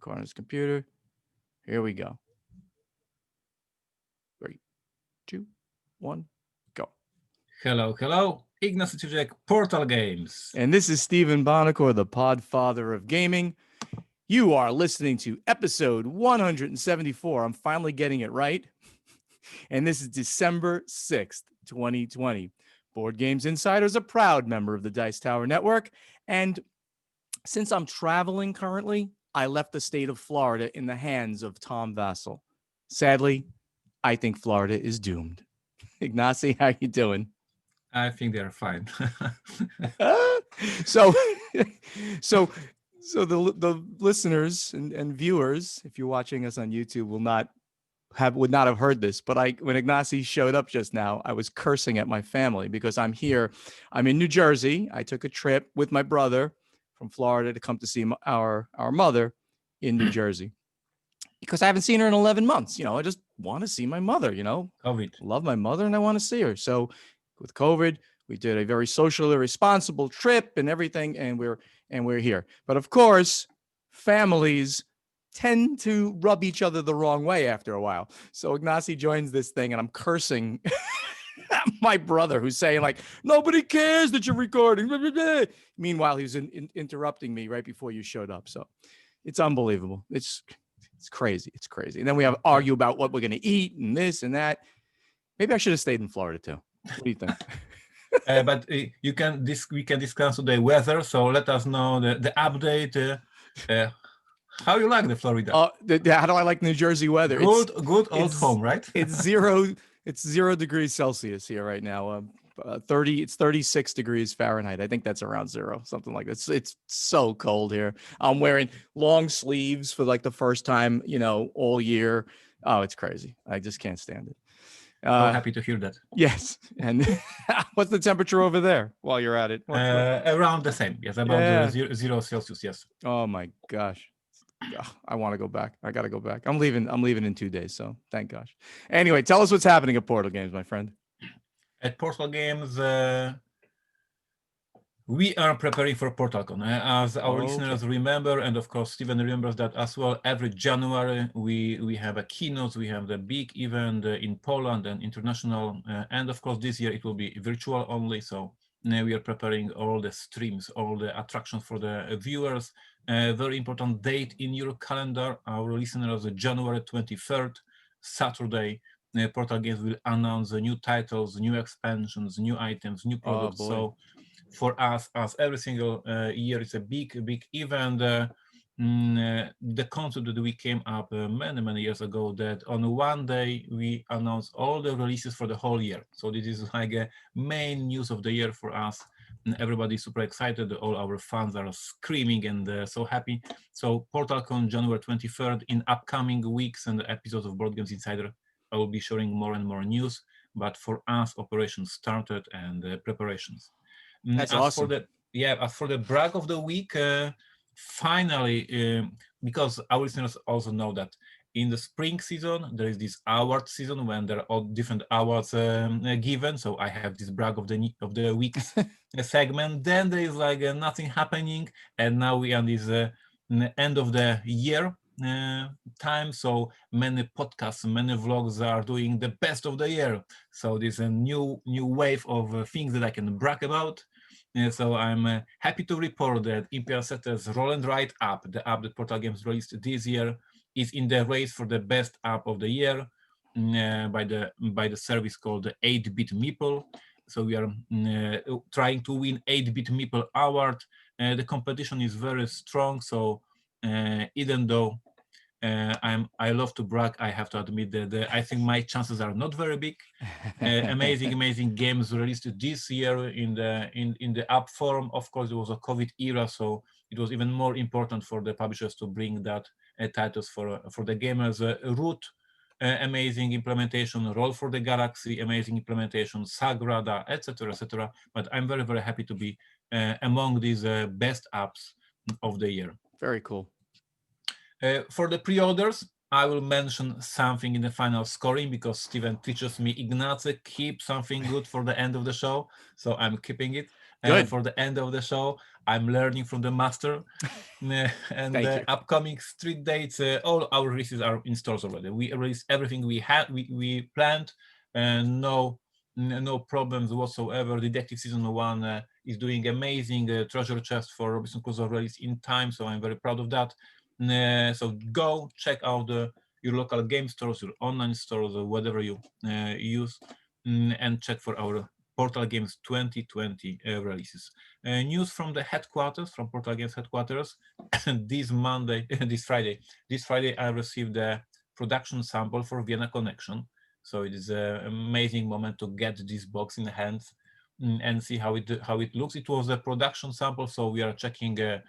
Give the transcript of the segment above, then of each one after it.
corner of his computer. Here we go. 3, 2, 1, go. Hello. Ignacy Portal Games. And this is Stephen Bonacor, the Podfather of Gaming. You are listening to episode 174. I'm finally getting it right. And this is December 6th, 2020. Board Games Insider is a proud member of the Dice Tower Network. And since I'm traveling currently, I left the state of Florida in the hands of Tom Vassell. Sadly, I think Florida is doomed. Ignacy, how you doing? I think they're fine. So the listeners and viewers, if you're watching us on YouTube, would not have heard this. But when Ignacy showed up just now, I was cursing at my family because I'm here. I'm in New Jersey. I took a trip with my brother from Florida to come to see our mother in New Jersey because I haven't seen her in 11 months. I just want to see my mother. COVID. Love my mother and I want to see her. So with COVID, we did a very socially responsible trip and everything, and we're here. But of course, families tend to rub each other the wrong way after a while. So Ignacy joins this thing, and I'm cursing my brother, who's saying like, "Nobody cares that you're recording." Meanwhile, he was interrupting me right before you showed up. So it's unbelievable. It's crazy. It's crazy. And then we argue about what we're going to eat and this and that. Maybe I should have stayed in Florida too. What do you think? But we can discuss the weather. So let us know the update. How you like the Florida? How do I like New Jersey weather? Good old home, right? It's 0 degrees Celsius here right now. 36 degrees Fahrenheit. I think that's around 0, something like that. It's so cold here. I'm wearing long sleeves for like the first time, all year. Oh, it's crazy. I just can't stand it. Happy to hear that. Yes. And what's the temperature over there while you're at it? Around the same. Yes, about 0 Celsius. Yes. Oh my gosh. I want to go back. I got to go back. I'm leaving in 2 days. So thank gosh. Anyway, tell us what's happening at Portal Games, my friend. At Portal Games, we are preparing for PortalCon. As our listeners remember, and of course Steven remembers that as well, every January we have a keynote, we have the big event in Poland and international, and of course this year it will be virtual only, so now we are preparing all the streams, all the attractions for the viewers. Very important date in your calendar, our listeners, January 23rd, Saturday. Portal Games will announce the new titles, new expansions, new items, new products. So for us, as every single year, it's a big event. The concept that we came up many years ago, that on one day we announce all the releases for the whole year. So this is like a main news of the year for us. And everybody's super excited. All our fans are screaming and so happy. So PortalCon, January 23rd. In upcoming weeks and episodes of Board Games Insider, I will be sharing more and more news. But for us, operations started and preparations. That's awesome. As for the brag of the week, finally, because our listeners also know that in the spring season, there is this award season when there are all different awards given. So I have this brag of the week segment. Then there is like nothing happening. And now we are in this end of the year time. So many podcasts, many vlogs are doing the best of the year. So there's a new wave of things that I can brag about. So I'm happy to report that Imperial Setter's Roll and Write app, the app that Portal Games released this year, is in the race for the best app of the year by the service called the 8-Bit Meeple. So we are trying to win 8-Bit Meeple Award. The competition is very strong. So even though I love to brag, I have to admit that I think my chances are not very big. Amazing games released this year in the app form. Of course, it was a COVID era, so it was even more important for the publishers to bring that titles for the gamers. Root, amazing implementation. Roll for the Galaxy, amazing implementation. Sagrada, etc. But I'm very happy to be among these best apps of the year. Very cool. For the pre-orders, I will mention something in the final scoring because Steven teaches me, Ignacy, keep something good for the end of the show. So I'm keeping it. Good. for the end of the show. I'm learning from the master. And Thank the you. upcoming street dates, all our releases are in stores already. We released everything we planned, and no problems whatsoever. Detective Season 1 is doing amazing. Treasure Chest for Robinson Crusoe release in time, so I'm very proud of that. So go check out your local game stores, your online stores, or whatever you use, and check for our Portal Games 2020 releases. News from the headquarters, from Portal Games headquarters. This Friday, I received a production sample for Vienna Connection. So it is an amazing moment to get this box in the hands and see how it looks. It was a production sample, so we are checking the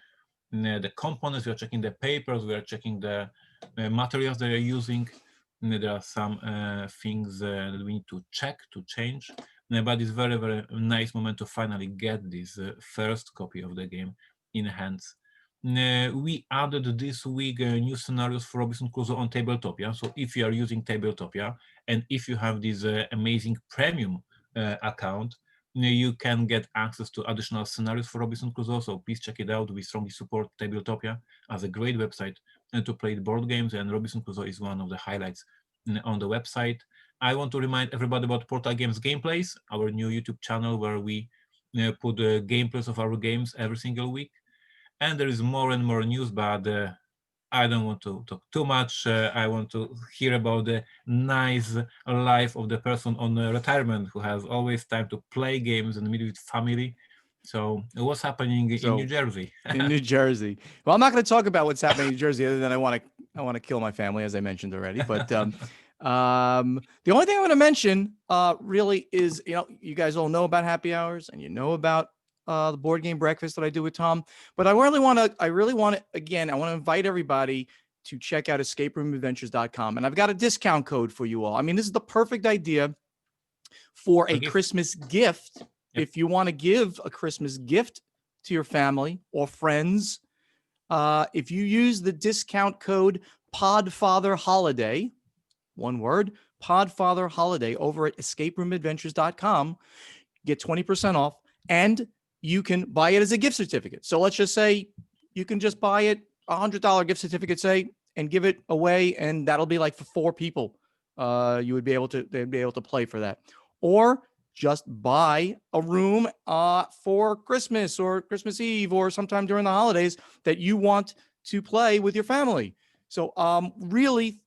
components, we are checking the papers, we are checking the materials they are using. There are some things that we need to check, to change, but it's very, very nice moment to finally get this first copy of the game in hands. We added this week new scenarios for Robinson Crusoe on Tabletopia. So if you are using Tabletopia and if you have this amazing premium account, you can get access to additional scenarios for Robinson Crusoe. So please check it out. We strongly support Tabletopia as a great website to play board games, and Robinson Crusoe is one of the highlights on the website. I want to remind everybody about Portal Games Gameplays, our new YouTube channel where we put gameplays of our games every single week. And there is more and more news, but I don't want to talk too much. I want to hear about the nice life of the person on retirement who has always time to play games and meet with family. So what's happening in New Jersey? In New Jersey. Well, I'm not going to talk about what's happening in New Jersey other than I want to kill my family, as I mentioned already. But the only thing I'm going to mention really is, you guys all know about happy hours and you know about the board game breakfast that I do with Tom. But I really want to, again, I want to invite everybody to check out escaperoomadventures.com. And I've got a discount code for you all. I mean, this is the perfect idea for a Christmas gift. Yep. If you want to give a Christmas gift to your family or friends, if you use the discount code Podfather Holiday, one word, Podfather Holiday, over at escaperoomadventures.com, get 20% off, and you can buy it as a gift certificate. So let's just say you can just buy it, $100 gift certificate, say, and give it away, and that'll be like for 4 people. They'd be able to play for that. Or just buy a room for Christmas or Christmas Eve or sometime during the holidays that you want to play with your family. So really,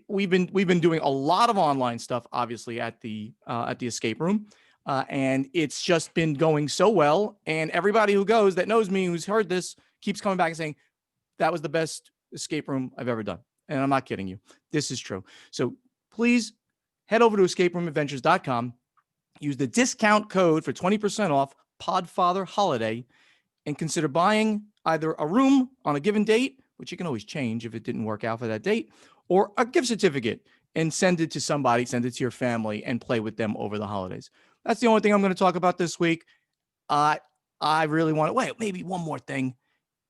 we've been doing a lot of online stuff, obviously, at the escape room, and it's just been going so well. And everybody who goes that knows me, who's heard this, keeps coming back and saying that was the best escape room I've ever done. And I'm not kidding you. This is true. So please head over to escaperoomadventures.com, use the discount code for 20% off, Podfather Holiday, and consider buying either a room on a given date, which you can always change if it didn't work out for that date, or a gift certificate, and send it to somebody, send it to your family, and play with them over the holidays. That's the only thing I'm going to talk about this week. I really want to, wait, maybe one more thing.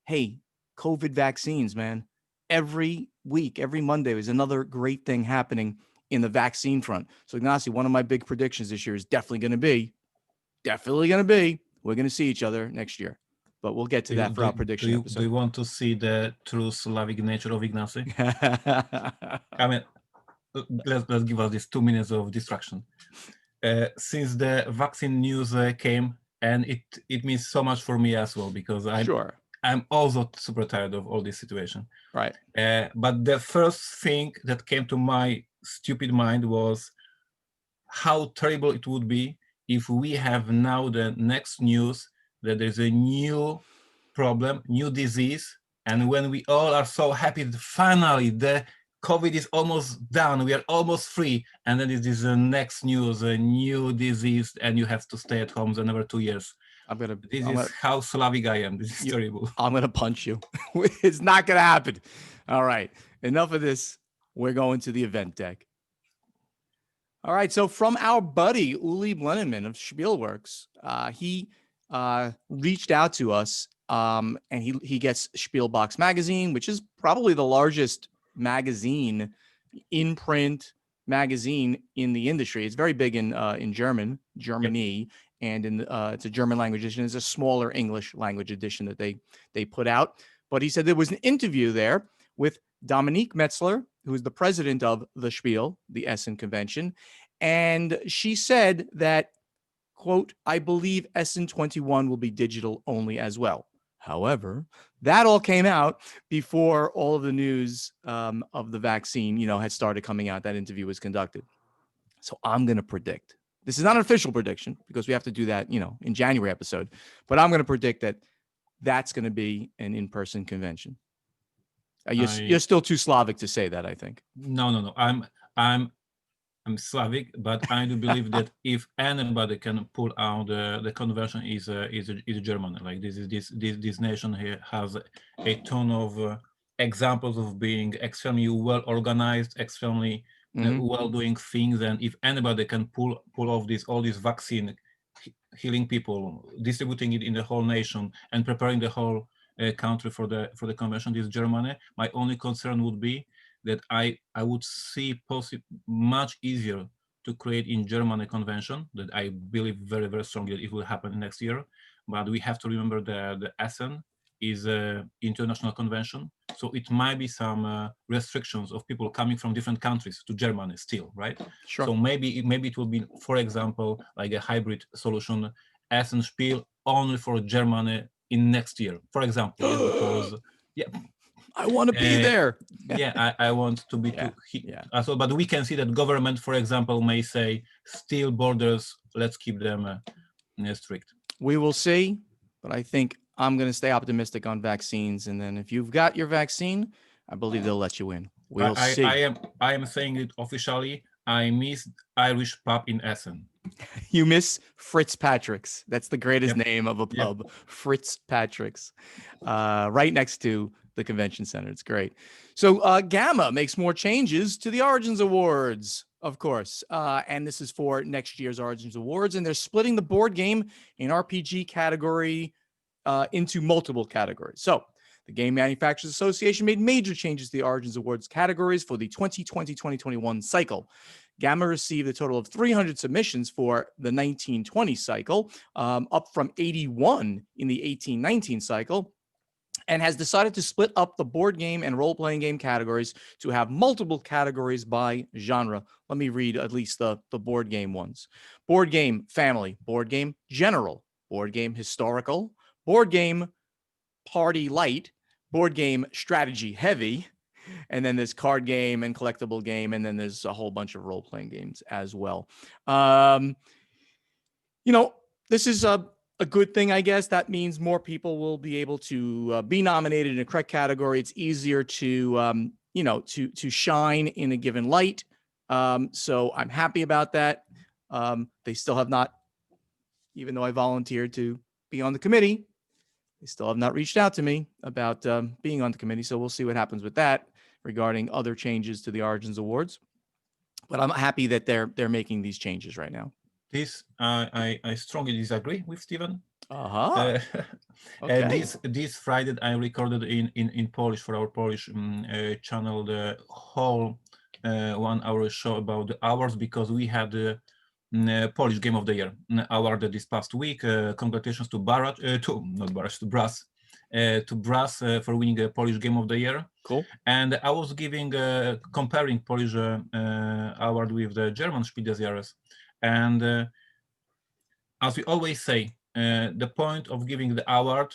Hey, COVID vaccines, man. Every week, every Monday, there's another great thing happening in the vaccine front. So Ignacy, one of my big predictions this year is definitely going to be, we're going to see each other next year. But we'll get to that for our prediction episode. Do you want to see the true Slavic nature of Ignacy? I mean, let's give us these 2 minutes of distraction. Since the vaccine news came, and it means so much for me as well, because I'm also super tired of all this situation. Right. But the first thing that came to my stupid mind was how terrible it would be if we have now the next news that there's a new problem, new disease, and when we all are so happy that finally the COVID is almost done, we are almost free, and then it is the next news, a new disease, and you have to stay at home for another 2 years. This is how Slavic I am. This is terrible. I'm going to punch you. It's not going to happen. All right. Enough of this. We're going to the event deck. All right. So from our buddy, Uli Blenneman of Spielworks, he reached out to us, and he gets Spielbox magazine, which is probably the largest magazine, in print magazine in the industry. It's very big in Germany, yep. and it's a German language edition. It's a smaller English language edition that they put out. But he said there was an interview there with Dominique Metzler, who is the president of the Spiel, the Essen convention, and she said that, quote, I believe Essen 21 will be digital only as well. However, that all came out before all of the news of the vaccine, had started coming out. That interview was conducted. So I'm going to predict. This is not an official prediction because we have to do that, in January episode. But I'm going to predict that that's going to be an in-person convention. You're still too Slavic to say that, I think. No. I'm Slavic, but I do believe that if anybody can pull out the conversion is Germany. Like this nation here has a ton of examples of being extremely well organized, extremely well doing things, and if anybody can pull off all this vaccine, healing people, distributing it in the whole nation, and preparing the whole country for the convention, this Germany. My only concern would be that I would see much easier to create in Germany convention that I believe very, very strongly that it will happen next year. But we have to remember that the Essen is an international convention. So it might be some restrictions of people coming from different countries to Germany still, right? Sure. So maybe it will be, for example, like a hybrid solution, Essen Spiel only for Germany in next year, for example, because I want to be there. I want to be too. But we can see that government, for example, may say still borders, let's keep them strict. We will see, but I think I'm going to stay optimistic on vaccines. And then if you've got your vaccine, I believe they'll let you in. We'll see. I am saying it officially. I miss Irish pub in Essen. You miss Fritz Patrick's. That's the greatest name of a pub, Fritz Patrick's, right next to the convention center. It's great. So Gamma makes more changes to the Origins Awards, of course. And this is for next year's Origins Awards. And they're splitting the board game and RPG category into multiple categories. So the Game Manufacturers Association made major changes to the Origins Awards categories for the 2020-2021 cycle. Gamma received a total of 300 submissions for the 1920 cycle, up from 81 in the 1819 cycle, and has decided to split up the board game and role-playing game categories to have multiple categories by genre. Let me read at least the board game ones. Board game family, board game general, board game historical, board game party light, board game strategy heavy, and then there's card game and collectible game, and then there's a whole bunch of role-playing games as well. This is a good thing, I guess. That means more people will be able to be nominated in a correct category. It's easier to shine in a given light. So I'm happy about that. They still have not, even though I volunteered to be on the committee, they still have not reached out to me about being on the committee. So we'll see what happens with that regarding other changes to the Origins Awards. But I'm happy that they're making these changes right now. This I strongly disagree with Steven. Okay. This Friday I recorded in Polish for our Polish channel the whole 1 hour show about the awards, because we had the Polish Game of the Year award this past week. Congratulations to Brass for winning a Polish Game of the Year. Cool. And I was comparing Polish award with the German Spiel des Jahres. And as we always say, the point of giving the award,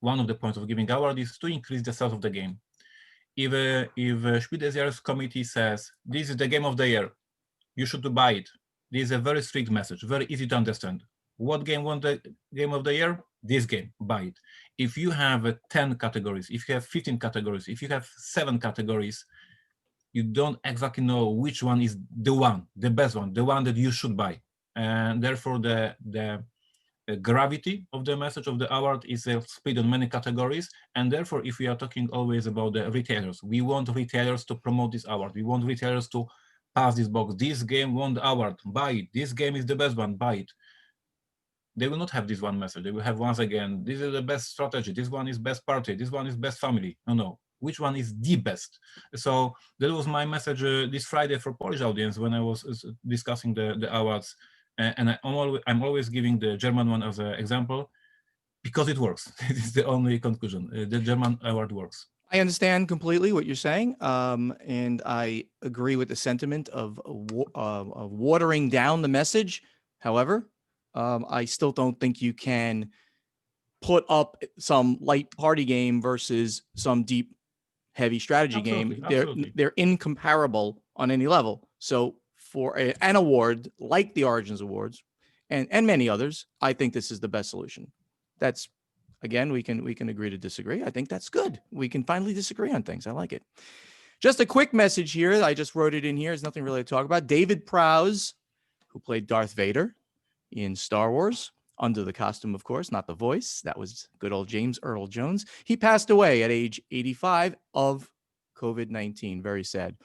one of the points of giving award is to increase the sales of the game. If Spiel des Jahres committee says, this is the game of the year, you should buy it. This is a very strict message, very easy to understand. What game won the game of the year? This game, buy it. If you have 10 categories, if you have 15 categories, if you have 7 categories, you don't exactly know which one is the best one, the one that you should buy. And therefore the gravity of the message of the award is split on many categories. And therefore, if we are talking always about the retailers, we want retailers to promote this award. We want retailers to pass this box. This game won the award, buy it. This game is the best one, buy it. They will not have this one message. They will have, once again, this is the best strategy. This one is best party. This one is best family. No. Which one is the best? So that was my message this Friday for Polish audience when I was discussing the awards. And I'm always giving the German one as an example because it works. It's the only conclusion. The German award works. I understand completely what you're saying, and I agree with the sentiment of watering down the message. However, I still don't think you can put up some light party game versus some deep, heavy strategy Absolutely, game. absolutely. They're incomparable on any level. So for an award like the Origins Awards and many others, I think this is the best solution. That's again, we can agree to disagree. I think that's good. We can finally disagree on things. I like it. Just a quick message here. I just wrote it in here. There's nothing really to talk about. David Prowse, who played Darth Vader in Star Wars, under the costume, of course, not the voice. That was good old James Earl Jones. He passed away at age 85 of COVID-19. Very sad.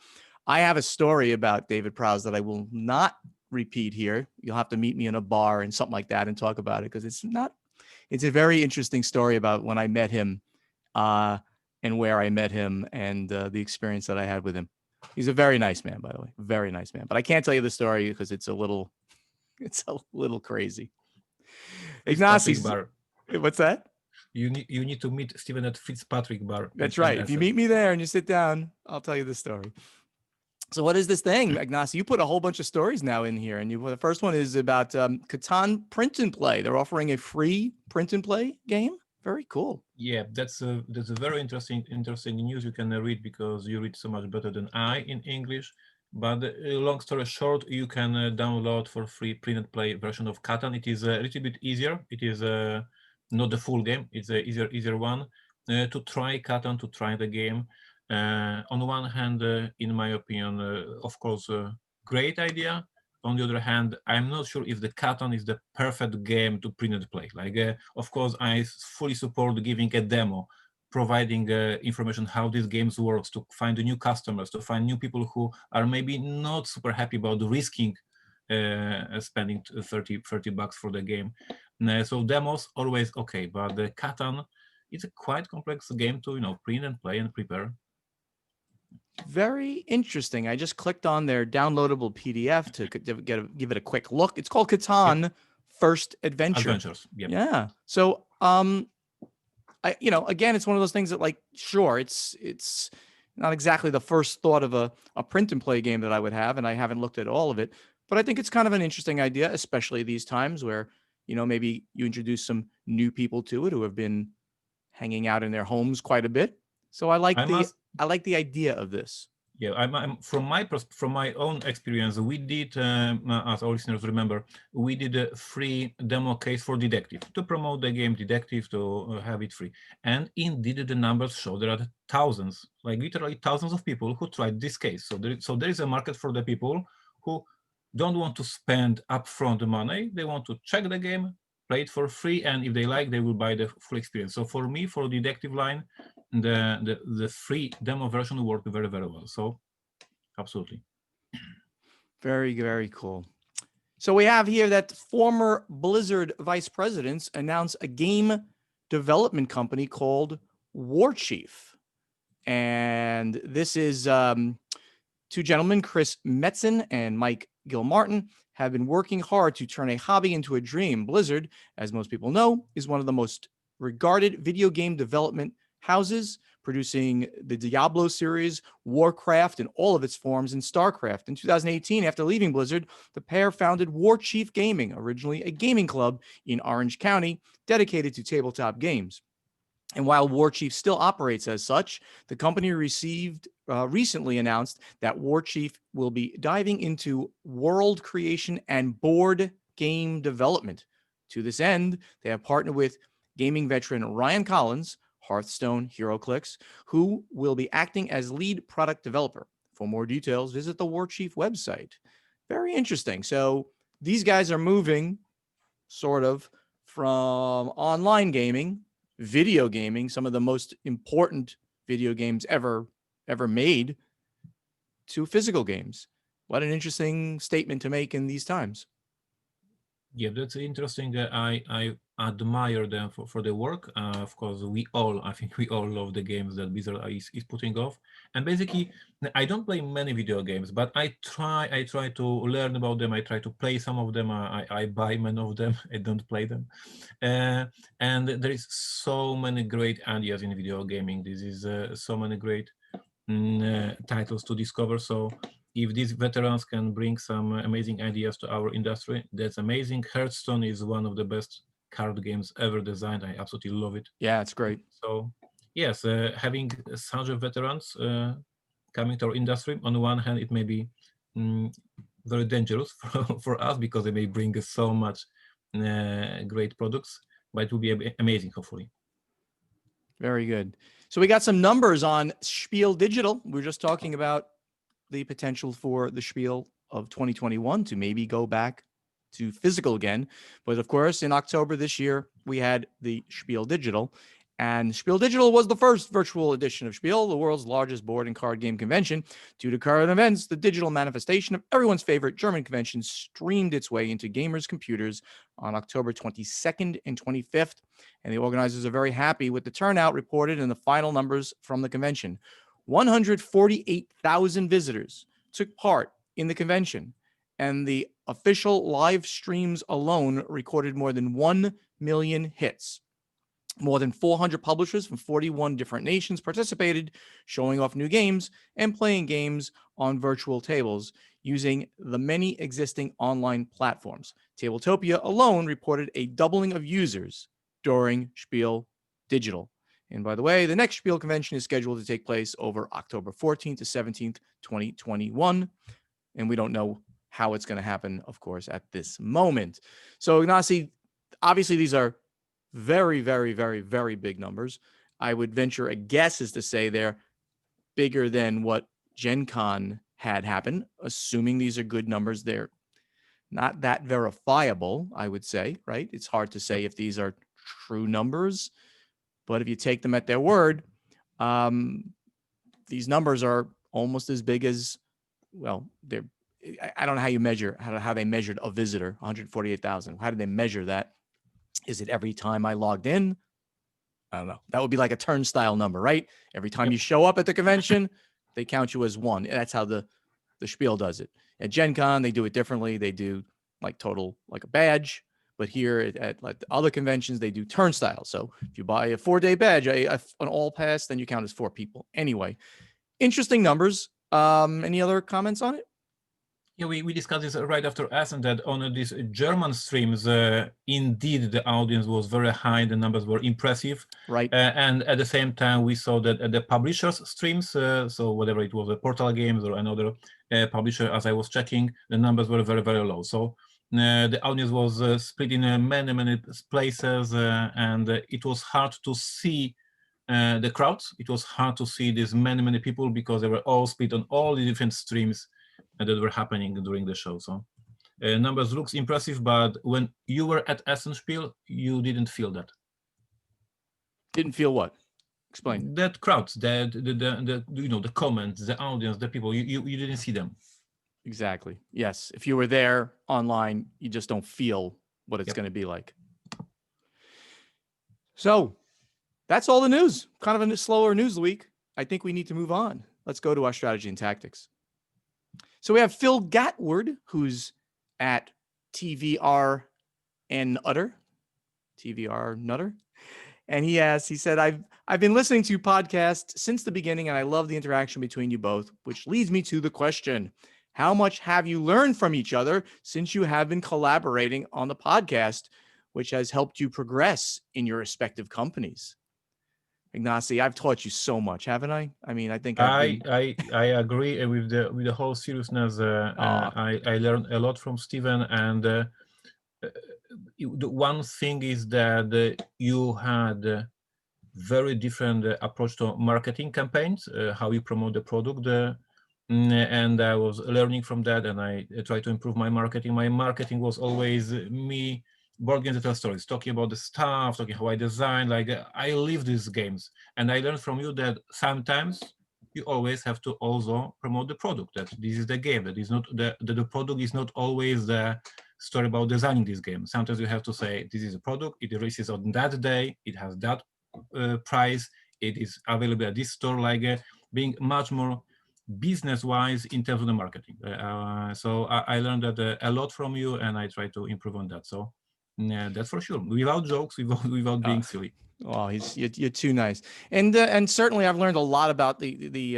I have a story about David Prowse that I will not repeat here. You'll have to meet me in a bar and something like that and talk about it because it's a very interesting story about when I met him and where I met him and the experience that I had with him. He's a very nice man, by the way, very nice man. But I can't tell you the story because it's a little crazy. Fitzpatrick Ignacy's, bar. what's that? You need to meet Steven at Fitzpatrick bar. That's right. If you meet me there and you sit down, I'll tell you the story. So what is this thing, Ignacy? You put a whole bunch of stories now in here, and the first one is about Catan Print and Play. They're offering a free print and play game. Very cool. Yeah, that's a very interesting news you can read because you read so much better than I in English. But long story short, you can download for free print and play version of Catan. It is a little bit easier. It is not the full game. It's a easier one to try Catan, to try the game. On one hand, in my opinion, of course, great idea. On the other hand, I'm not sure if the Catan is the perfect game to print and play. Like, of course, I fully support giving a demo, providing information how these games works, to find new customers, to find new people who are maybe not super happy about risking spending 30 bucks for the game. So demos always okay, but the Catan is a quite complex game to print and play and prepare. Very interesting. I just clicked on their downloadable PDF to give it a quick look. It's called Catan First Adventure. Adventures. Yep. Yeah. So, again, it's one of those things that, like, sure, it's not exactly the first thought of a print and play game that I would have, and I haven't looked at all of it, but I think it's kind of an interesting idea, especially these times where, maybe you introduce some new people to it who have been hanging out in their homes quite a bit. So I like the idea of this. Yeah, I'm from my own experience, we did, as our listeners remember, we did a free demo case for Detective to promote the game Detective, to have it free. And indeed, the numbers show there are thousands, like literally thousands of people who tried this case. So there is a market for the people who don't want to spend upfront money. They want to check the game, play it for free, and if they like, they will buy the full experience. So for me, for the Detective line, the free demo version worked very, very well. So absolutely. Very, very cool. So we have here that former Blizzard vice presidents announced a game development company called War Chief. And this is two gentlemen, Chris Metzen and Mike Gilmartin, have been working hard to turn a hobby into a dream. Blizzard, as most people know, is one of the most regarded video game development houses, producing the Diablo series, Warcraft in all of its forms, and StarCraft. In 2018, after leaving Blizzard, the pair founded War Chief Gaming, originally a gaming club in Orange County dedicated to tabletop games. And while War Chief still operates as such, the company recently announced that War Chief will be diving into world creation and board game development. To this end, they have partnered with gaming veteran Ryan Collins, Hearthstone HeroClix, who will be acting as lead product developer. For more details, visit the War Chief website. Very interesting. So these guys are moving sort of from online gaming, video gaming, some of the most important video games ever made, to physical games. What an interesting statement to make in these times. Yeah, that's interesting. I admire them for the work. Of course, I think we all love the games that Blizzard is putting off. And basically, I don't play many video games, but I try to learn about them. I try to play some of them. I buy many of them. I don't play them. Uh, and there is so many great ideas in video gaming. This is so many great titles to discover. So if these veterans can bring some amazing ideas to our industry, that's amazing. Hearthstone is one of the best card games ever designed. I absolutely love it. Yeah, it's great. So yes, having such a veterans coming to our industry, on the one hand, it may be mm, very dangerous for us because they may bring us so much great products, but it will be amazing, hopefully. Very good. So we got some numbers on Spiel Digital. We were just talking about the potential for the Spiel of 2021 to maybe go back to physical again. But of course, in October this year, we had the Spiel Digital. And Spiel Digital was the first virtual edition of Spiel, the world's largest board and card game convention. Due to current events, the digital manifestation of everyone's favorite German convention streamed its way into gamers' computers on October 22nd and 25th. And the organizers are very happy with the turnout reported in the final numbers from the convention. 148,000 visitors took part in the convention, and the official live streams alone recorded more than 1 million hits. More than 400 publishers from 41 different nations participated, showing off new games and playing games on virtual tables using the many existing online platforms. Tabletopia alone reported a doubling of users during Spiel Digital. And by the way, the next Spiel convention is scheduled to take place over October 14th to 17th, 2021. And we don't know how it's going to happen, of course, at this moment. So, Ignacy, obviously, these are very, very, very, very big numbers. I would venture a guess is to say they're bigger than what Gen Con had happen, assuming these are good numbers. They're not that verifiable, I would say, right? It's hard to say if these are true numbers, but if you take them at their word, these numbers are almost as big as, well, they're, I don't know how you measure, how they measured a visitor, 148,000. How did they measure that? Is it every time I logged in? I don't know. That would be like a turnstile number, right? Every time Yep. you show up at the convention, they count you as one. That's how the Spiel does it. At Gen Con, they do it differently. They do like total, like a badge. But here at like the other conventions, they do turnstile. So if you buy a 4-day badge, an all pass, then you count as 4 people. Anyway, interesting numbers. Any other comments on it? Yeah, we discussed this right after Essen that on these German streams, indeed the audience was very high, the numbers were impressive. Right. And at the same time, we saw that at the publishers' streams, so whatever it was, a Portal Games or another publisher, as I was checking, the numbers were very, very low. So the audience was split in many, many places, and it was hard to see the crowds. It was hard to see these many, many people because they were all split on all the different streams that were happening during the show. So numbers looks impressive, but when you were at Essen Spiel, you didn't feel that. Didn't feel what? Explain. That crowds, the the comments, the audience, the people, you didn't see them. Exactly. Yes. If you were there online, you just don't feel what it's going to be like. So that's all the news. Kind of a slower news week. I think we need to move on. Let's go to our strategy and tactics. So we have Phil Gatward, who's at TVR and Nutter, TVR Nutter. And he said, I've been listening to podcasts since the beginning, and I love the interaction between you both, which leads me to the question. How much have you learned from each other since you have been collaborating on the podcast, which has helped you progress in your respective companies? Ignacy, I've taught you so much, haven't I? I mean, I think I agree with the whole seriousness. I learned a lot from Steven, and the one thing is that you had very different approach to marketing campaigns, how you promote the product, and I was learning from that, and I tried to improve my marketing. My marketing was always me, board games that tell stories, talking about the stuff, talking how I design. Like I live these games, and I learned from you that sometimes you always have to also promote the product. That this is the game. That is not the product is not always the story about designing this game. Sometimes you have to say this is a product, it releases on that day, it has that price, it is available at this store, like being much more business-wise in terms of the marketing. So I learned that a lot from you, and I try to improve on that. So that's for sure. Without jokes, without being silly. Oh, you're too nice, and certainly I've learned a lot about the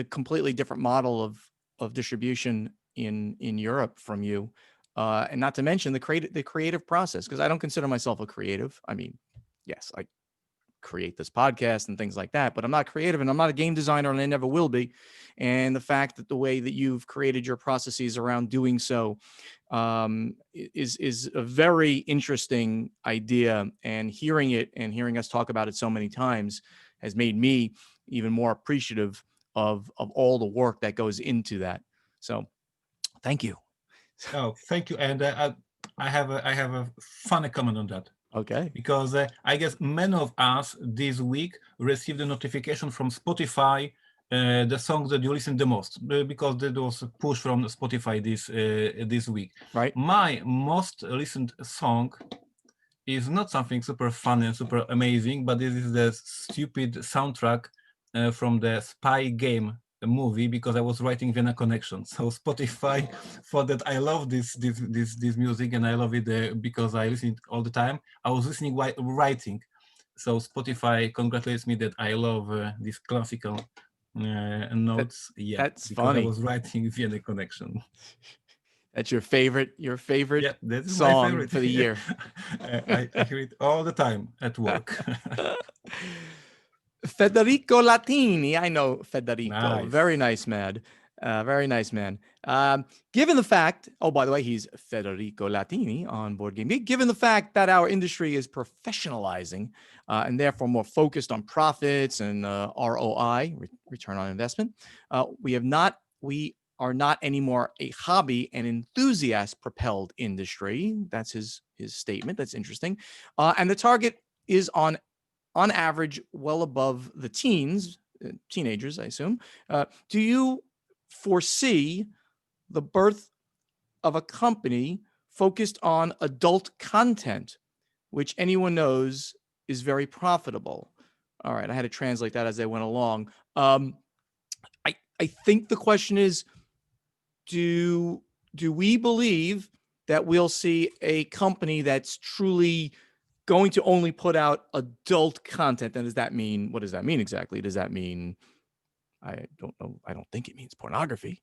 completely different model of distribution in Europe from you, and not to mention the creative process, because I don't consider myself a creative. I mean, yes, I create this podcast and things like that, but I'm not creative and I'm not a game designer and I never will be. And the fact that the way that you've created your processes around doing so is a very interesting idea, and hearing us talk about it so many times has made me even more appreciative of all the work that goes into that. So thank you. Oh, thank you. And I have a funny comment on that. Okay. Because I guess many of us this week received a notification from Spotify, the songs that you listen the most, because that was a push from Spotify this week. Right. My most listened song is not something super fun and super amazing, but this is the stupid soundtrack from the spy game movie, because I was writing Vienna Connection. So Spotify thought that I love this music, and I love it because I listen all the time. I was listening while writing. So Spotify congratulates me that I love these classical notes. That's because funny. I was writing Vienna Connection. That's your favorite Yeah, that is my song favorite for the year. I hear it all the time at work. Federico Latini. I know Federico. Nice. Very nice man. Very nice man. Given the fact, oh, by the way, he's Federico Latini on Board Game Geek. Given the fact that our industry is professionalizing and therefore more focused on profits and ROI, return on investment, we are not anymore a hobby and enthusiast propelled industry. That's his statement. That's interesting. And the target is on average well above the teenagers, I assume. Do you foresee the birth of a company focused on adult content, which anyone knows is very profitable? All right, I had to translate that as I went along. I think the question is, do we believe that we'll see a company that's truly going to only put out adult content? And what does that mean exactly? Does that mean, I don't know. I don't think it means pornography.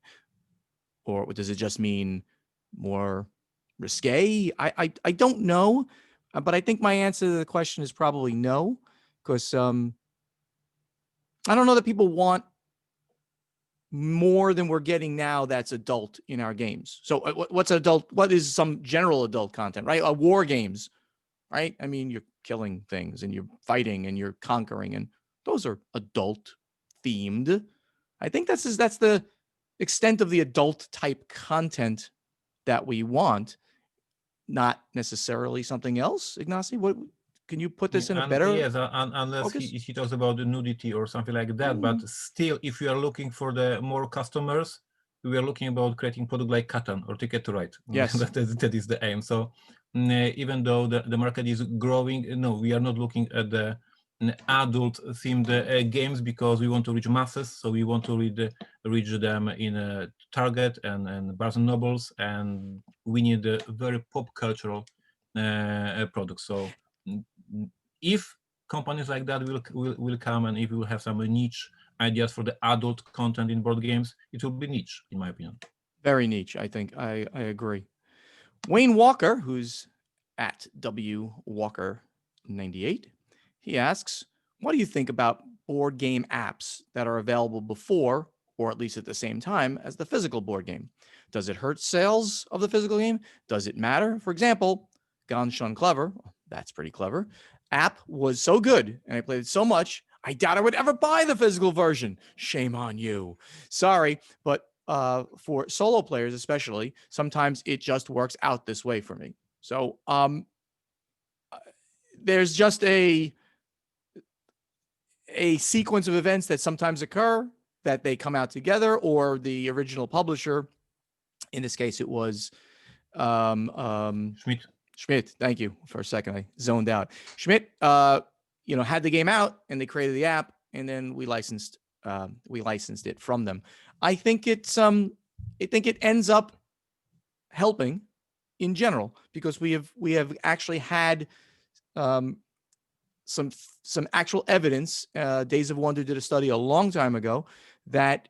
Or does it just mean more risque? I don't know. But I think my answer to the question is probably no, because I don't know that people want more than we're getting now that's adult in our games. So what's adult? What is some general adult content, right? War games, right? I mean, you're killing things and you're fighting and you're conquering, and those are adult themed. I think that's the extent of the adult type content that we want, not necessarily something else. Ignacy, what can you put this in a better yes, unless focus? he talks about the nudity or something like that. But still, if you are looking for the more customers, we are looking about creating product like Catan or Ticket to Ride. Yes. that is the aim. So even though the market is growing, no, we are not looking at the adult themed games, because we want to reach masses. So we want to reach them in Target and Barnes and Nobles, and we need a very pop cultural product. So if companies like that will come, and if we will have some niche ideas for the adult content in board games, it will be niche, in my opinion. Very niche, I think. I agree. Wayne Walker, who's at W Walker 98, he asks, what do you think about board game apps that are available before, or at least at the same time, as the physical board game? Does it hurt sales of the physical game? Does it matter? For example, Gone Shun Clever, that's pretty clever, app was so good, and I played it so much, I doubt I would ever buy the physical version. Shame on you. Sorry, but for solo players especially, sometimes it just works out this way for me. So there's just a sequence of events that sometimes occur, that they come out together, or the original publisher, in this case it was Schmidt. Schmidt, thank you. For a second, I zoned out. Schmidt, had the game out and they created the app, and then we licensed it from them. I think it ends up helping in general because we have actually had some actual evidence. Days of Wonder did a study a long time ago that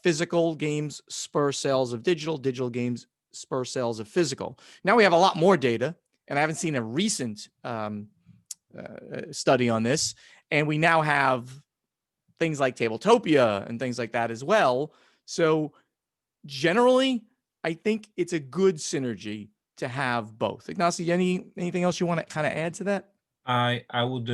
physical games spur sales of digital games spur sales of physical. Now we have a lot more data, and I haven't seen a recent study on this. And we now have things like Tabletopia and things like that as well. So generally, I think it's a good synergy to have both. Ignacy, anything else you want to kind of add to that? I would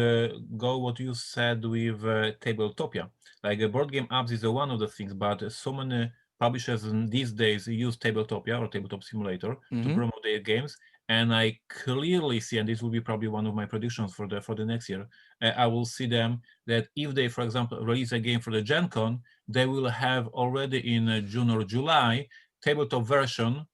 go what you said with Tabletopia. Like board game apps is one of the things, but so many publishers these days use Tabletopia or Tabletop Simulator to promote their games, and I clearly see, and this will be probably one of my predictions for the next year. I will see them that if they, for example, release a game for the Gen Con, they will have already in June or July tabletop version,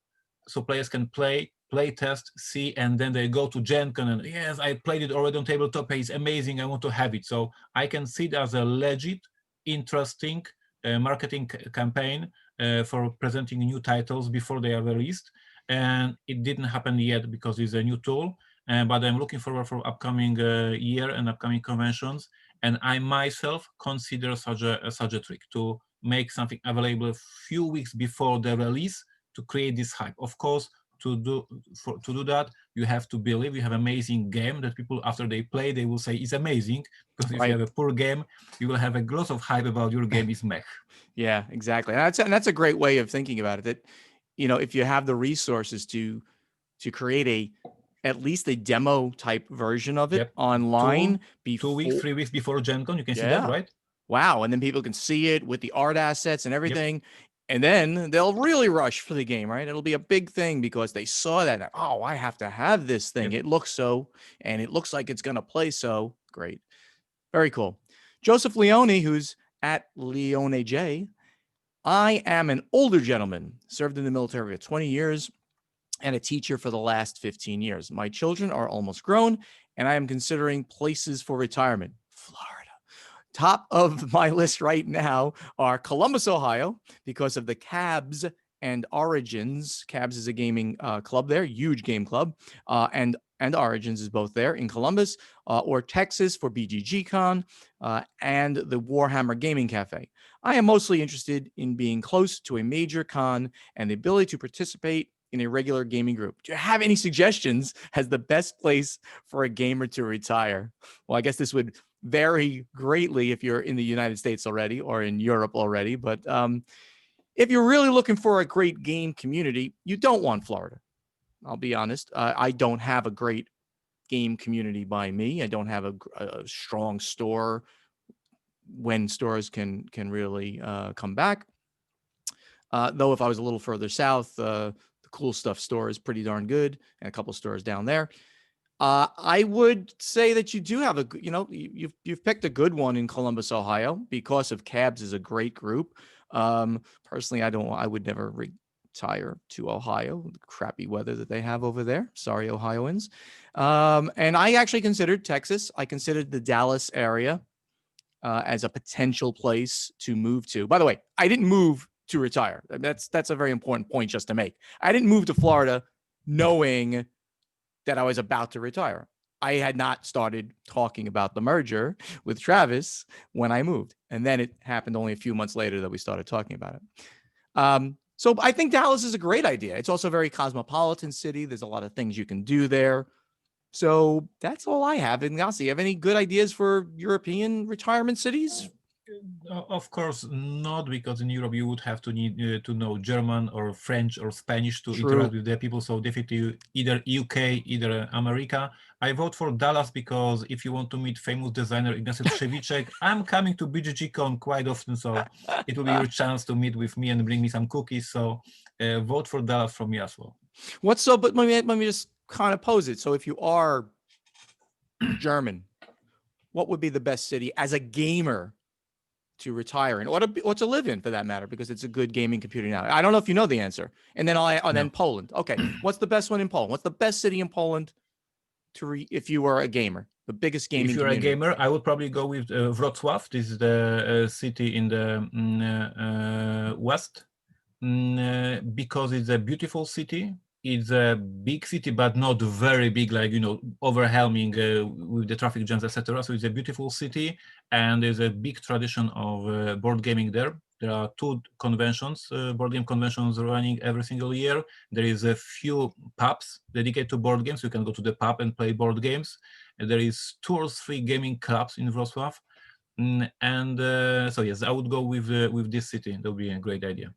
so players can play test, see, and then they go to Gen Con and yes, I played it already on tabletop. It's amazing. I want to have it. So I can see it as a legit, interesting marketing campaign for presenting new titles before they are released. And it didn't happen yet because it's a new tool. But I'm looking forward for upcoming year and upcoming conventions. And I myself consider such a trick to make something available a few weeks before the release to create this hype. Of course, to do that, you have to believe you have an amazing game that people, after they play, they will say it's amazing. Because if you have a poor game, you will have a lot of hype about your game is meh. Yeah, exactly. And that's a great way of thinking about it. That, if you have the resources to create at least a demo type version of it online, 2 weeks, 3 weeks before Gen Con, you can see that, right? Wow. And then people can see it with the art assets and everything. Yep. And then they'll really rush for the game, right? It'll be a big thing because they saw that. Oh, I have to have this thing. Yep. It looks and it looks like it's going to play so great. Very cool. Joseph Leone, who's at Leone J. I am an older gentleman, served in the military for 20 years and a teacher for the last 15 years. My children are almost grown, and I am considering places for retirement. Florida. Top of my list right now are Columbus, Ohio, because of the Cabs and Origins. Cabs is a gaming club there, huge game club, and Origins is both there in Columbus, or Texas for BGG Con, and the Warhammer Gaming Cafe. I am mostly interested in being close to a major con and the ability to participate in a regular gaming group. Do you have any suggestions as the best place for a gamer to retire? Well, I guess this would vary greatly if you're in the United States already or in Europe already. But if you're really looking for a great game community, you don't want Florida. I'll be honest. I don't have a great game community by me. I don't have a strong store when stores can really come back. Though if I was a little further south, the Cool Stuff store is pretty darn good, and a couple of stores down there. I would say that you do have you've picked a good one in Columbus, Ohio, because of Cabs is a great group. Personally, I would never retire to Ohio, the crappy weather that they have over there. Sorry, Ohioans. And I actually considered Texas. I considered the Dallas area as a potential place to move to. By the way, I didn't move to retire. That's a very important point just to make. I didn't move to Florida knowing that I was about to retire. I had not started talking about the merger with Travis when I moved. And then it happened only a few months later that we started talking about it. So I think Dallas is a great idea. It's also a very cosmopolitan city. There's a lot of things you can do there. So that's all I have. Ignacy, you have any good ideas for European retirement cities? Of course not, because in Europe you would have to need to know German or French or Spanish to interact with the people. So definitely either UK, either America. I vote for Dallas because if you want to meet famous designer Ignacy Trzewicek, I'm coming to BGG-Con quite often, so it will be your chance to meet with me and bring me some cookies. So vote for Dallas from me as well. But let me just kind of pose it. So if you are German, what would be the best city as a gamer to retire in, or to live in for that matter, because it's a good gaming community now? I don't know if you know the answer. And then then Poland. Okay, what's the best one in Poland? What's the best city in Poland if you were a gamer? The biggest gaming If you're community. a gamer, I would probably go with Wrocław. This is the city in the west, because it's a beautiful city. It's a big city, but not very big, like, overwhelming with the traffic jams, etc. So it's a beautiful city, and there's a big tradition of board gaming there. There are 2 conventions, board game conventions running every single year. There is a few pubs dedicated to board games. You can go to the pub and play board games. And there is 2 or 3 gaming clubs in Wrocław. So yes, I would go with this city. That would be a great idea.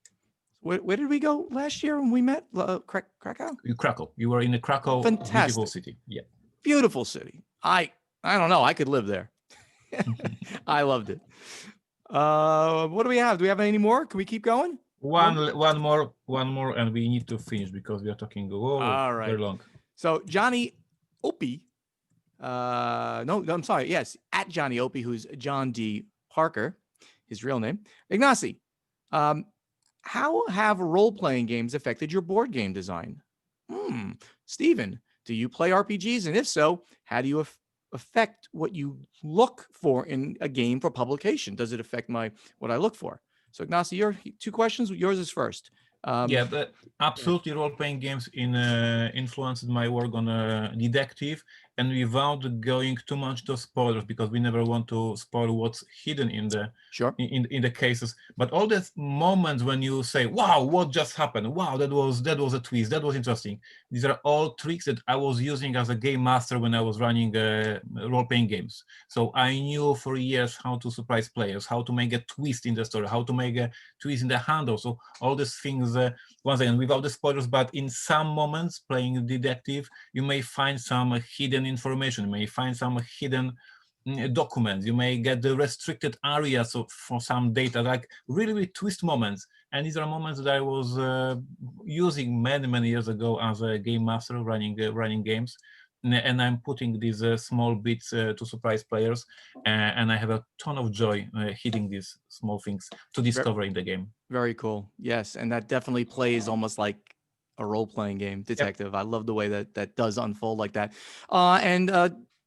Where did we go last year when we met? Krakow? Krakow. You were in the Krakow. Fantastic. Beautiful city. Yeah. Beautiful city. I don't know. I could live there. I loved it. What do we have? Do we have any more? Can we keep going? One more, and we need to finish because we are talking very long. So Johnny Opie, no, I'm sorry. Yes, at Johnny Opie, who's John D. Parker, his real name. Ignacy, how have role-playing games affected your board game design? Stephen, do you play RPGs? And if so, how do you affect what you look for in a game for publication? Does it affect what I look for? So Ignacy, your 2 questions. Yours is first. But absolutely, role-playing games influenced my work on detective, and without going too much to spoilers, because we never want to spoil what's hidden in the in the cases. But all the moments when you say, "Wow, what just happened? Wow, that was a twist. That was interesting." These are all tricks that I was using as a game master when I was running role-playing games. So I knew for years how to surprise players, how to make a twist in the story, how to make a twist in the handle. So all these things, once again, without the spoilers, but in some moments playing detective, you may find some hidden information, you may find some hidden documents, you may get the restricted areas for some data, like really twist moments. And these are moments that I was using many years ago as a game master running games. And I'm putting these small bits to surprise players, and I have a ton of joy hitting these small things to discover in the game. Very cool. Yes, and that definitely plays almost like a role-playing game, detective. Yep. I love the way that does unfold like that.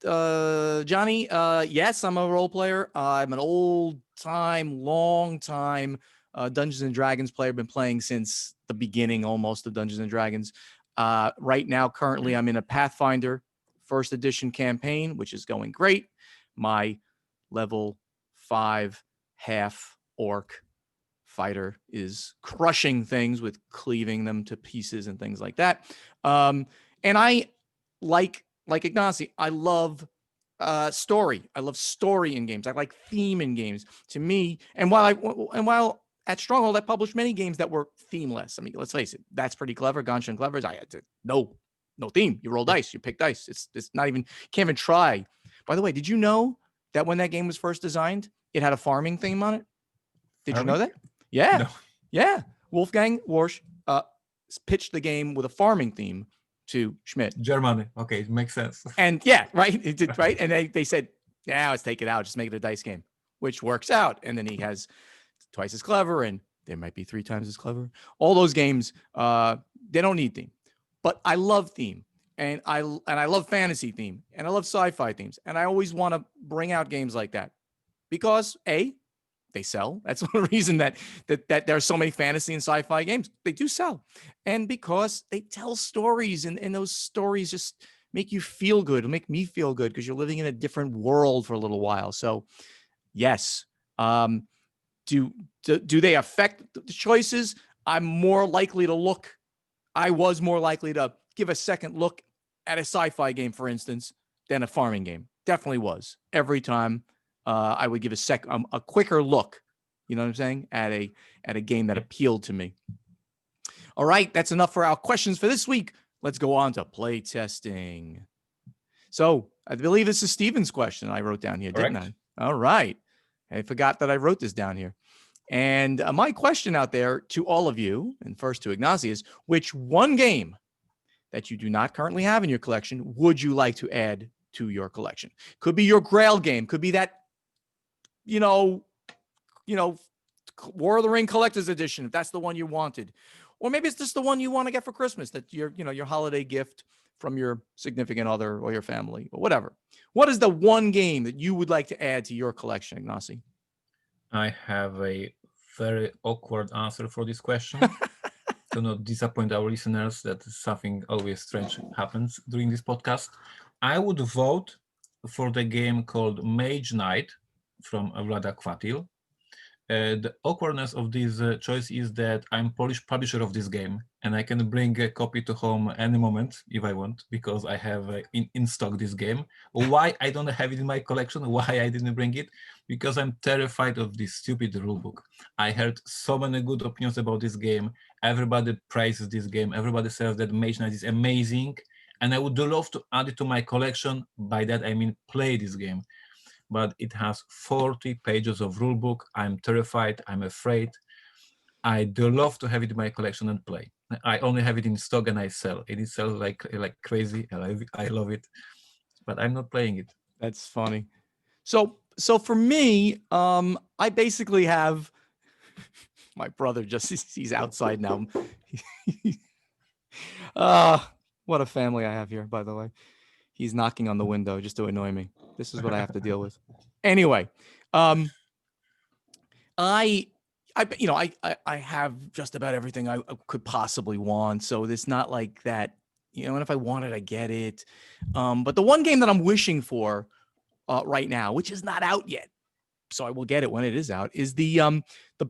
Johnny, yes, I'm a role player. I'm an long time Dungeons and Dragons player. Been playing since the beginning almost of Dungeons and Dragons. Right now, currently, I'm in a Pathfinder 1st edition campaign, which is going great. My level 5 half orc fighter is crushing things with cleaving them to pieces and things like that. And I like Ignacy, I love story. I love story in games. I like theme in games. To me, and while at Stronghold, I published many games that were themeless. I mean, let's face it, that's pretty clever. Gauntlet and Clever's, I had to no theme. You roll dice, you pick dice. It's not even, can't even try. By the way, did you know that when that game was first designed, it had a farming theme on it? Did you know that? Yeah. No. Yeah. Wolfgang Warsch pitched the game with a farming theme to Schmidt. Germany. Okay, it makes sense. And yeah, right. It did, right. And they said, yeah, let's take it out. Just make it a dice game, which works out. And then he has twice as clever, and there might be 3 times as clever. All those games, they don't need theme. But I love theme, and I love fantasy theme, and I love sci-fi themes. And I always want to bring out games like that because they sell. That's one reason that there are so many fantasy and sci-fi games. They do sell. And because they tell stories, and those stories just make you feel good. It'll make me feel good because you're living in a different world for a little while. So yes. Do they affect the choices? I was more likely to give a second look at a sci-fi game, for instance, than a farming game. Definitely was. Every time I would give a quicker look, you know what I'm saying, at a game that appealed to me. All right, that's enough for our questions for this week. Let's go on to play testing. So I believe this is Steven's question I wrote down here, didn't I? All right. I forgot that I wrote this down here. And my question out there to all of you, and first to Ignacy, is which one game that you do not currently have in your collection would you like to add to your collection? Could be your Grail game. Could be that, War of the Ring Collector's Edition, if that's the one you wanted. Or maybe it's just the one you want to get for Christmas, that your holiday gift from your significant other or your family or whatever. What is the one game that you would like to add to your collection, Ignacy? I have a very awkward answer for this question. To not disappoint our listeners that something always strange happens during this podcast. I would vote for the game called Mage Knight from Vlada Kvatil. The awkwardness of this choice is that I'm Polish publisher of this game, and I can bring a copy to home any moment if I want, because I have in stock this game. Why I don't have it in my collection, why I didn't bring it, because I'm terrified of this stupid rulebook. I heard so many good opinions about this game. Everybody praises this game. Everybody says that Mage Knight is amazing, and I would love to add it to my collection. By that I mean play this game. But it has 40 pages of rulebook. I'm terrified. I'm afraid. I do love to have it in my collection and play. I only have it in stock and I sell. It sells like crazy, and I love it. But I'm not playing it. That's funny. So for me, I basically have my brother. He's outside now. What a family I have here, by the way. He's knocking on the window just to annoy me. This is what I have to deal with. Anyway, I have just about everything I could possibly want. So it's not like that, and if I want it, I get it. But the one game that I'm wishing for right now, which is not out yet, so I will get it when it is out, is the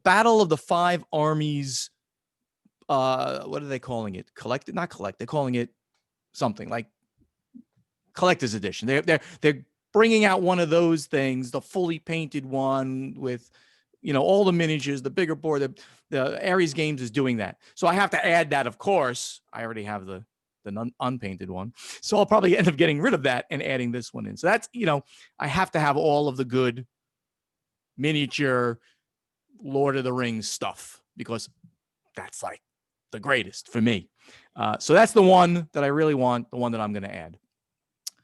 Battle of the Five Armies. What are they calling it? Not collect. They're calling it something like Collector's Edition. They're bringing out one of those things, the fully painted one with all the miniatures, the bigger board. The Aries Games is doing that, so I have to add that. Of course, I already have the unpainted one, so I'll probably end up getting rid of that and adding this one in. So that's I have to have all of the good miniature Lord of the Rings stuff, because that's like the greatest for me. So that's the one that I really want, the one that I'm going to add.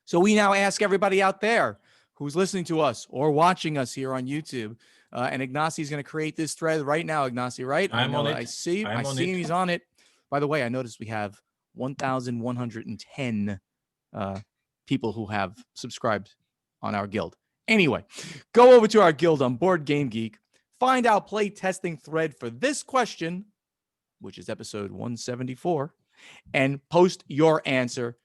So we now ask everybody out there who's listening to us or watching us here on YouTube, and Ignacy is going to create this thread right now. Ignacy, right? I'm on it. I see him. He's on it. By the way, I noticed we have 1,110 people who have subscribed on our guild. Anyway, go over to our guild on Board Game Geek, find our play testing thread for this question, which is episode 174, and post your answer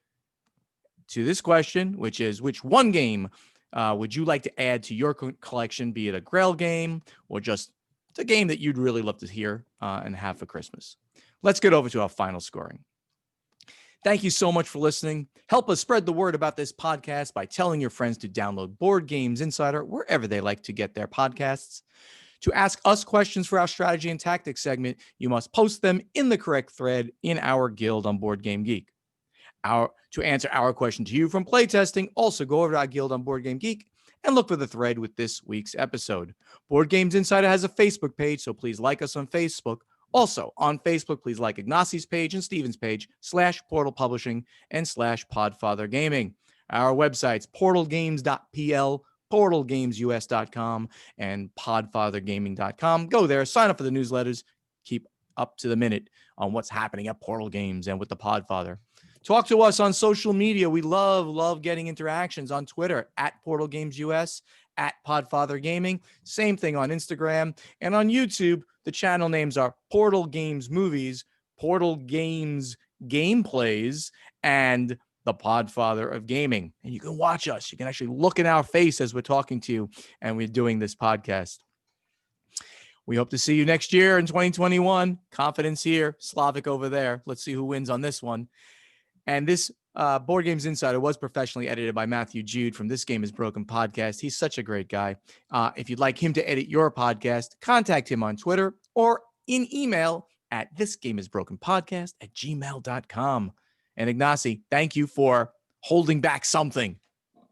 to this question, which is, which one game would you like to add to your collection, be it a Grail game or just a game that you'd really love to hear and have for Christmas. Let's get over to our final scoring. Thank you so much for listening. Help us spread the word about this podcast by telling your friends to download Board Games Insider wherever they like to get their podcasts. To ask us questions for our strategy and tactics segment, you must post them in the correct thread in our guild on Board Game Geek. To answer our question to you from playtesting, also go over to our guild on Board Game Geek and look for the thread with this week's episode. Board Games Insider has a Facebook page, so please like us on Facebook. Also, on Facebook, please like Ignacy's page and Steven's page, /Portal Publishing and /Podfather Gaming. Our websites, portalgames.pl, portalgamesus.com, and podfathergaming.com. Go there, sign up for the newsletters, keep up to the minute on what's happening at Portal Games and with the Podfather. Talk to us on social media. We love getting interactions on Twitter @PortalGamesUS, @Podfather Gaming. Same thing on Instagram. And on YouTube, the channel names are Portal Games Movies, Portal Games Gameplays, and the Podfather of Gaming. And you can watch us. You can actually look in our face as we're talking to you and we're doing this podcast. We hope to see you next year in 2021. Confidence here, Slavic over there. Let's see who wins on this one. And this Board Games Insider was professionally edited by Matthew Jude from This Game is Broken podcast. He's such a great guy. If you'd like him to edit your podcast, contact him on Twitter or in email at thisgameisbrokenpodcast@gmail.com. And Ignacy, thank you for holding back something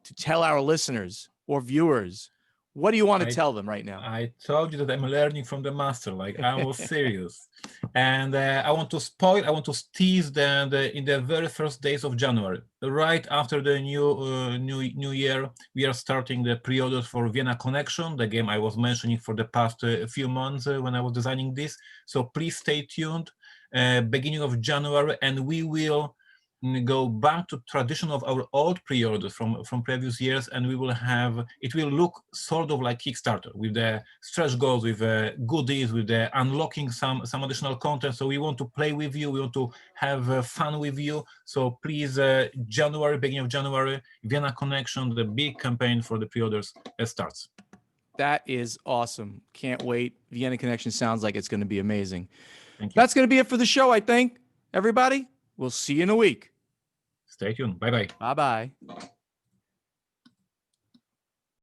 to tell our listeners or viewers What do you want to I- tell them right now? I told you that I'm learning from the master. Like I was serious, and I want to spoil. I want to tease in the very first days of January, right after the new year. We are starting the pre-orders for Vienna Connection, the game I was mentioning for the past few months when I was designing this. So please stay tuned. Beginning of January, and we will go back to tradition of our old pre-orders from previous years, and we will have it will look sort of like Kickstarter with the stretch goals, with goodies, with the unlocking some additional content. So we want to play with you, we want to have fun with you. So please, January, beginning of January, Vienna Connection, the big campaign for the pre-orders starts. That is awesome. Can't wait. Vienna Connection sounds like it's going to be amazing. Thank you. That's going to be it for the show, I think. Everybody, we'll see you in a week. Stay tuned. Bye bye. Bye bye.